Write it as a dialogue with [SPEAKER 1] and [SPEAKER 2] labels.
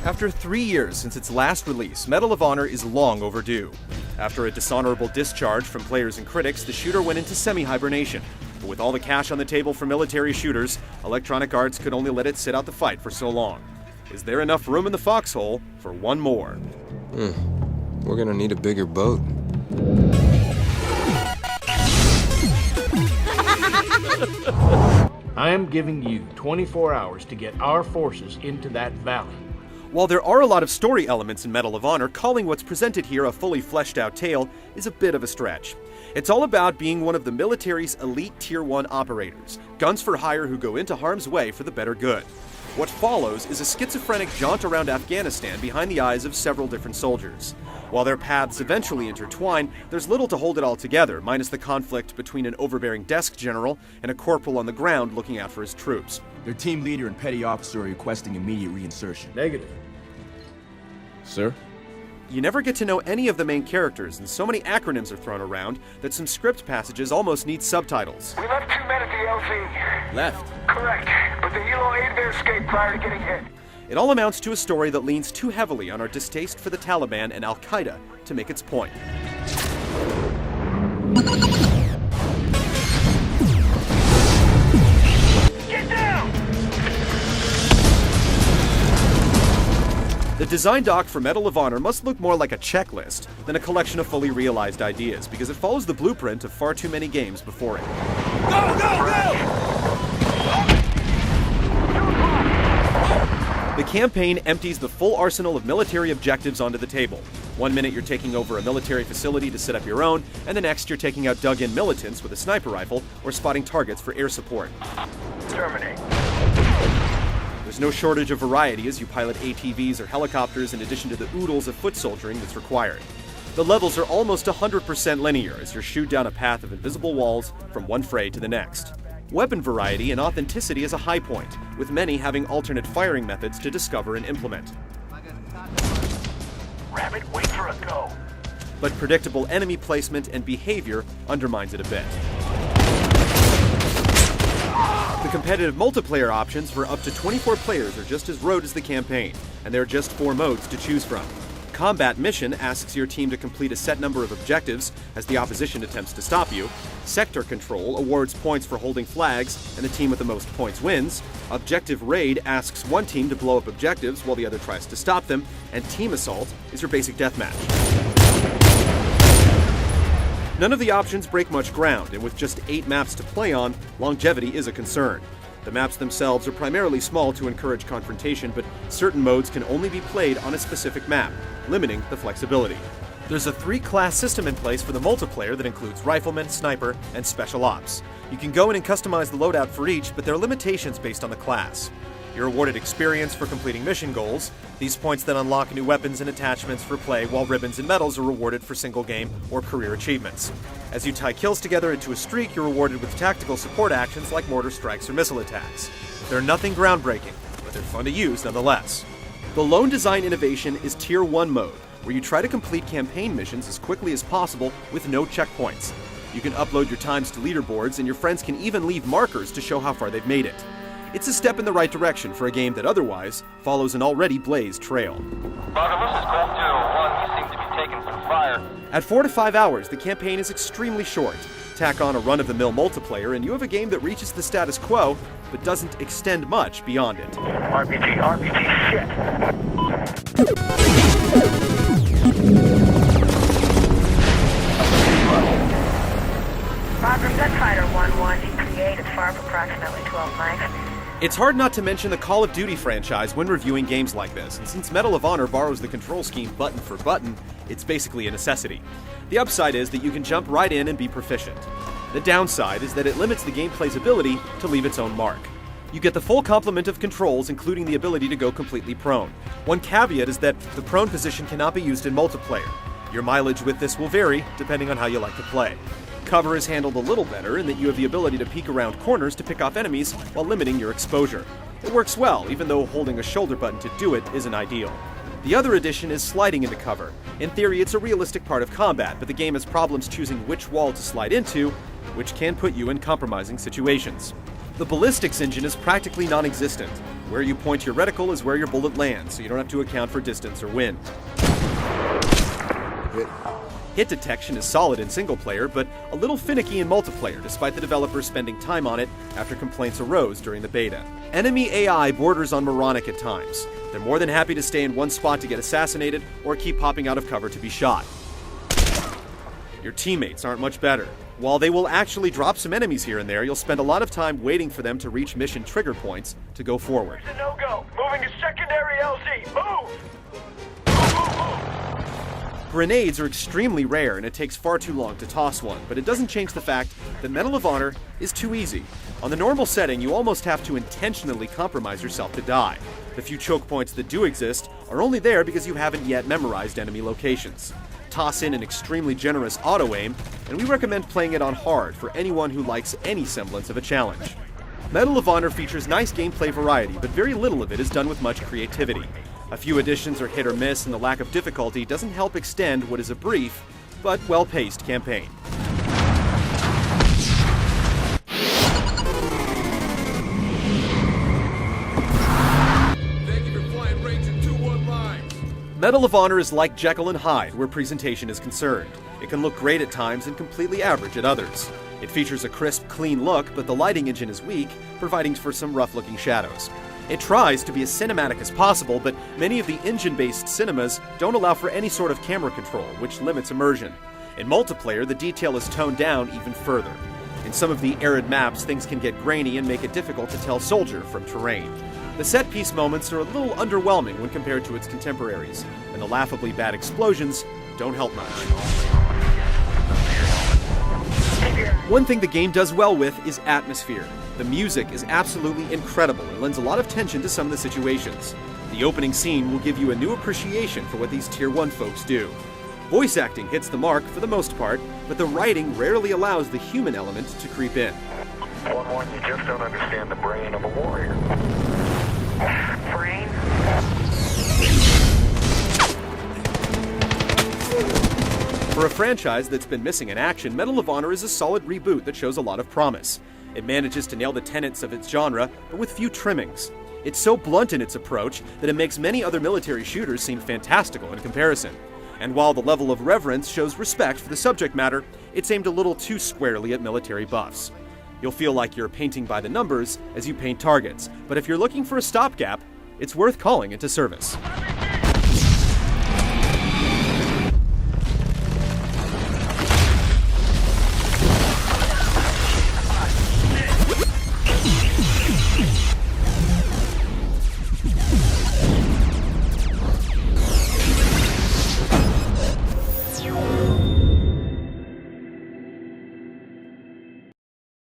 [SPEAKER 1] After 3 years since its last release, Medal of Honor is long overdue. After a dishonorable discharge from players and critics, the shooter went into semi-hibernation. But with all the cash on the table for military shooters, Electronic Arts could only let it sit out the fight for so long. Is there enough room in the foxhole for one more?
[SPEAKER 2] We're gonna need a bigger boat.
[SPEAKER 3] I am giving you 24 hours to get our forces into that valley.
[SPEAKER 1] While there are a lot of story elements in Medal of Honor, calling what's presented here a fully fleshed out tale is a bit of a stretch. It's all about being one of the military's elite Tier 1 operators, guns for hire who go into harm's way for the better good. What follows is a schizophrenic jaunt around Afghanistan behind the eyes of several different soldiers. While their paths eventually intertwine, there's little to hold it all together, minus the conflict between an overbearing desk general and a corporal on the ground looking out for his troops.
[SPEAKER 4] Their team leader and petty officer are requesting immediate reinsertion.
[SPEAKER 3] Negative.
[SPEAKER 4] Sir?
[SPEAKER 1] You never get to know any of the main characters, and so many acronyms are thrown around that some script passages almost need subtitles.
[SPEAKER 5] We left 2 men at the LZ.
[SPEAKER 4] Left.
[SPEAKER 5] Correct, but the helo aided their escape prior to getting hit.
[SPEAKER 1] It all amounts to a story that leans too heavily on our distaste for the Taliban and Al-Qaeda to make its point.
[SPEAKER 5] Get down!
[SPEAKER 1] The design doc for Medal of Honor must look more like a checklist than a collection of fully realized ideas, because it follows the blueprint of far too many games before it.
[SPEAKER 5] Go, go, go!
[SPEAKER 1] The campaign empties the full arsenal of military objectives onto the table. 1 minute you're taking over a military facility to set up your own, and the next you're taking out dug-in militants with a sniper rifle or spotting targets for air support.
[SPEAKER 5] Terminate.
[SPEAKER 1] There's no shortage of variety as you pilot ATVs or helicopters in addition to the oodles of foot soldiering that's required. The levels are almost 100% linear as you shoot down a path of invisible walls from one fray to the next. Weapon variety and authenticity is a high point, with many having alternate firing methods to discover and implement.
[SPEAKER 5] Rabbit, wait for a go.
[SPEAKER 1] But predictable enemy placement and behavior undermines it a bit. The competitive multiplayer options for up to 24 players are just as rote as the campaign, and there are just 4 modes to choose from. Combat Mission asks your team to complete a set number of objectives as the opposition attempts to stop you. Sector Control awards points for holding flags, and the team with the most points wins. Objective Raid asks one team to blow up objectives while the other tries to stop them. And Team Assault is your basic deathmatch. None of the options break much ground, and with just 8 maps to play on, longevity is a concern. The maps themselves are primarily small to encourage confrontation, but certain modes can only be played on a specific map, limiting the flexibility. There's a 3-class system in place for the multiplayer that includes Rifleman, Sniper, and Special Ops. You can go in and customize the loadout for each, but there are limitations based on the class. You're awarded experience for completing mission goals. These points then unlock new weapons and attachments for play, while ribbons and medals are rewarded for single game or career achievements. As you tie kills together into a streak, you're rewarded with tactical support actions like mortar strikes or missile attacks. They're nothing groundbreaking, but they're fun to use nonetheless. The lone design innovation is Tier 1 mode, where you try to complete campaign missions as quickly as possible with no checkpoints. You can upload your times to leaderboards, and your friends can even leave markers to show how far they've made it. It's a step in the right direction for a game that otherwise follows an already blazed trail.
[SPEAKER 6] Roger, this is Colt 201. We seem to be taking some fire.
[SPEAKER 1] At 4 to 5 hours, the campaign is extremely short. Tack on a run-of-the-mill multiplayer, and you have a game that reaches the status quo, but doesn't extend much beyond it.
[SPEAKER 5] RPG, shit.
[SPEAKER 7] Roger, Gunfighter 1-1, D38 is far for approximately 12 miles.
[SPEAKER 1] It's hard not to mention the Call of Duty franchise when reviewing games like this, and since Medal of Honor borrows the control scheme button for button, it's basically a necessity. The upside is that you can jump right in and be proficient. The downside is that it limits the gameplay's ability to leave its own mark. You get the full complement of controls, including the ability to go completely prone. One caveat is that the prone position cannot be used in multiplayer. Your mileage with this will vary, depending on how you like to play. Cover is handled a little better in that you have the ability to peek around corners to pick off enemies while limiting your exposure. It works well, even though holding a shoulder button to do it isn't ideal. The other addition is sliding into cover. In theory, it's a realistic part of combat, but the game has problems choosing which wall to slide into, which can put you in compromising situations. The ballistics engine is practically non-existent. Where you point your reticle is where your bullet lands, so you don't have to account for distance or wind. Hit detection is solid in single player, but a little finicky in multiplayer, despite the developers spending time on it after complaints arose during the beta. Enemy AI borders on moronic at times. They're more than happy to stay in one spot to get assassinated, or keep popping out of cover to be shot. Your teammates aren't much better. While they will actually drop some enemies here and there, you'll spend a lot of time waiting for them to reach mission trigger points to go forward.
[SPEAKER 5] It's a no-go. Moving to secondary LZ. Move!
[SPEAKER 1] Grenades are extremely rare and it takes far too long to toss one, but it doesn't change the fact that Medal of Honor is too easy. On the normal setting, you almost have to intentionally compromise yourself to die. The few choke points that do exist are only there because you haven't yet memorized enemy locations. Toss in an extremely generous auto-aim, and we recommend playing it on hard for anyone who likes any semblance of a challenge. Medal of Honor features nice gameplay variety, but very little of it is done with much creativity. A few additions are hit or miss, and the lack of difficulty doesn't help extend what is a brief, but well-paced campaign. Medal of Honor is like Jekyll and Hyde where presentation is concerned. It can look great at times and completely average at others. It features a crisp, clean look, but the lighting engine is weak, providing for some rough-looking shadows. It tries to be as cinematic as possible, but many of the engine-based cinemas don't allow for any sort of camera control, which limits immersion. In multiplayer, the detail is toned down even further. In some of the arid maps, things can get grainy and make it difficult to tell soldier from terrain. The set-piece moments are a little underwhelming when compared to its contemporaries, and the laughably bad explosions don't help much. One thing the game does well with is atmosphere. The music is absolutely incredible and lends a lot of tension to some of the situations. The opening scene will give you a new appreciation for what these Tier 1 folks do. Voice acting hits the mark for the most part, but the writing rarely allows the human element to creep in.
[SPEAKER 5] 1-1, you just don't understand the brain of a warrior.
[SPEAKER 7] Brain?
[SPEAKER 1] For a franchise that's been missing in action, Medal of Honor is a solid reboot that shows a lot of promise. It manages to nail the tenets of its genre, but with few trimmings. It's so blunt in its approach that it makes many other military shooters seem fantastical in comparison. And while the level of reverence shows respect for the subject matter, it's aimed a little too squarely at military buffs. You'll feel like you're painting by the numbers as you paint targets, but if you're looking for a stopgap, it's worth calling into service.